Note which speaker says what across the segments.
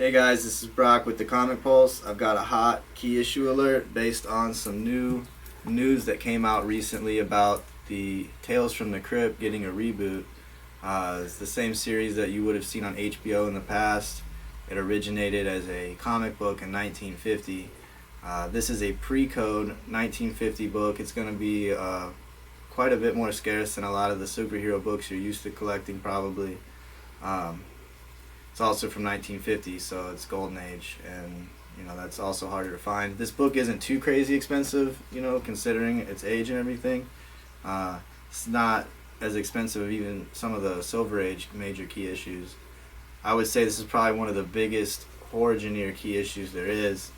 Speaker 1: Hey guys, this is Brock with the Comic Pulse. I've got a hot key issue alert based on some new news that came out recently about the Tales from the Crypt getting a reboot. It's the same series that you would have seen on HBO in the past. It originated as a comic book in 1950. This is a pre-code 1950 book. It's going to be quite a bit more scarce than a lot of the superhero books you're used to collecting probably. It's also from 1950, so it's golden age, and that's also harder to find. This book isn't too crazy expensive, considering its age and everything. It's not as expensive as even some of the Silver Age major key issues. I would say this is probably one of the biggest horror-genre key issues there is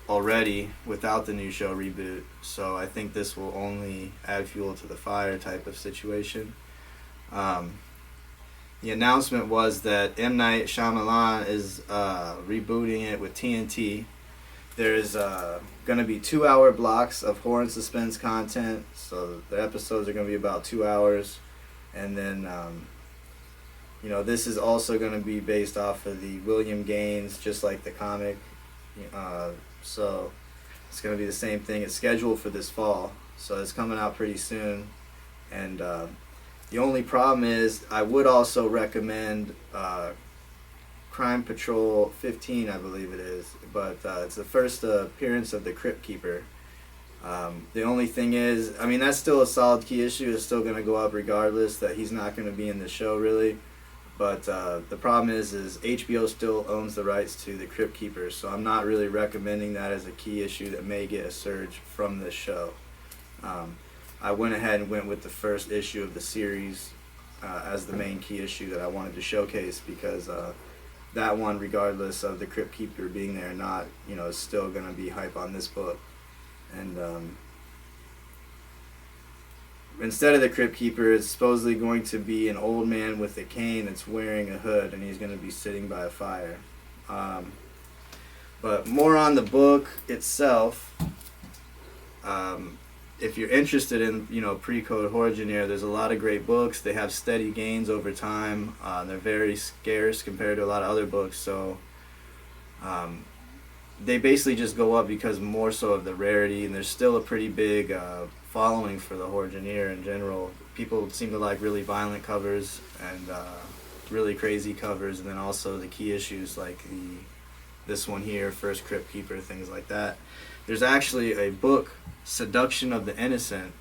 Speaker 1: already without the new show Reboot, so I think this will only add fuel to the fire type of situation. The announcement was that M. Night Shyamalan is rebooting it with TNT. There's going to be 2-hour blocks of horror and suspense content, so the episodes are going to be about 2 hours. And then, this is also going to be based off of the William Gaines, just like the comic. So it's going to be the same thing. It's scheduled for this fall, so it's coming out pretty soon. And the only problem is I would also recommend Crime Patrol 15, I believe it is, but it's the first appearance of the Crypt Keeper. The only thing is, that's still a solid key issue. It's still going to go up regardless that he's not going to be in the show really. But the problem is HBO still owns the rights to the Crypt Keeper, so I'm not really recommending that as a key issue that may get a surge from this show. I went ahead and went with the first issue of the series as the main key issue that I wanted to showcase, because that one, regardless of the Crypt Keeper being there or not, is still going to be hype on this book. And instead of the Crypt Keeper, it's supposedly going to be an old man with a cane that's wearing a hood, and he's going to be sitting by a fire. But more on the book itself. If you're interested in pre-code horror genre, there's a lot of great books. They have steady gains over time. They're very scarce compared to a lot of other books, so they basically just go up because more so of the rarity, and there's still a pretty big following for the horror genre in general. People seem to like really violent covers and really crazy covers, and then also the key issues like this one here, First Crypt Keeper, things like that. There's actually a book, Seduction of the Innocent,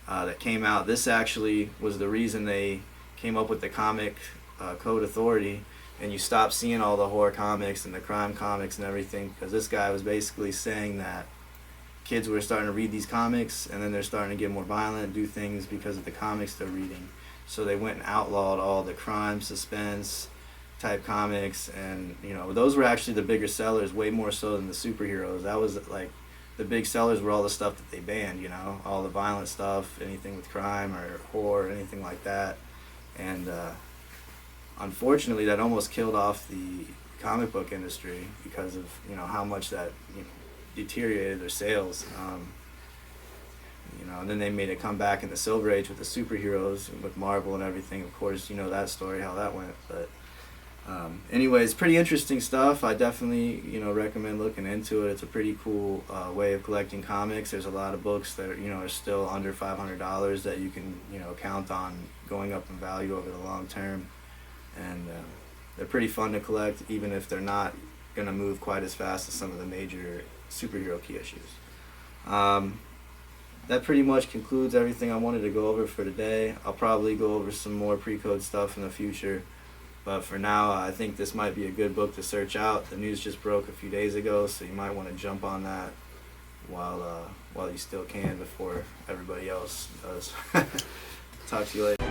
Speaker 1: that came out. This actually was the reason they came up with the comic code authority, and you stopped seeing all the horror comics and the crime comics and everything, because this guy was basically saying that kids were starting to read these comics, and then they're starting to get more violent and do things because of the comics they're reading. So they went and outlawed all the crime, suspense type comics, and those were actually the bigger sellers, way more so than the superheroes. That was like the big sellers were all the stuff that they banned, all the violent stuff, anything with crime or horror, anything like that. And unfortunately, that almost killed off the comic book industry because of how much that deteriorated their sales. And then they made it come back in the Silver Age with the superheroes, with Marvel and everything. Of course, that story, how that went. But anyways, pretty interesting stuff. I definitely recommend looking into it. It's a pretty cool way of collecting comics. There's a lot of books that are still under $500 that you can count on going up in value over the long term, and they're pretty fun to collect, even if they're not going to move quite as fast as some of the major superhero key issues. That pretty much concludes everything I wanted to go over for today. I'll probably go over some more pre-code stuff in the future. But for now, I think this might be a good book to search out. The news just broke a few days ago, so you might want to jump on that while you still can before everybody else does. Talk to you later.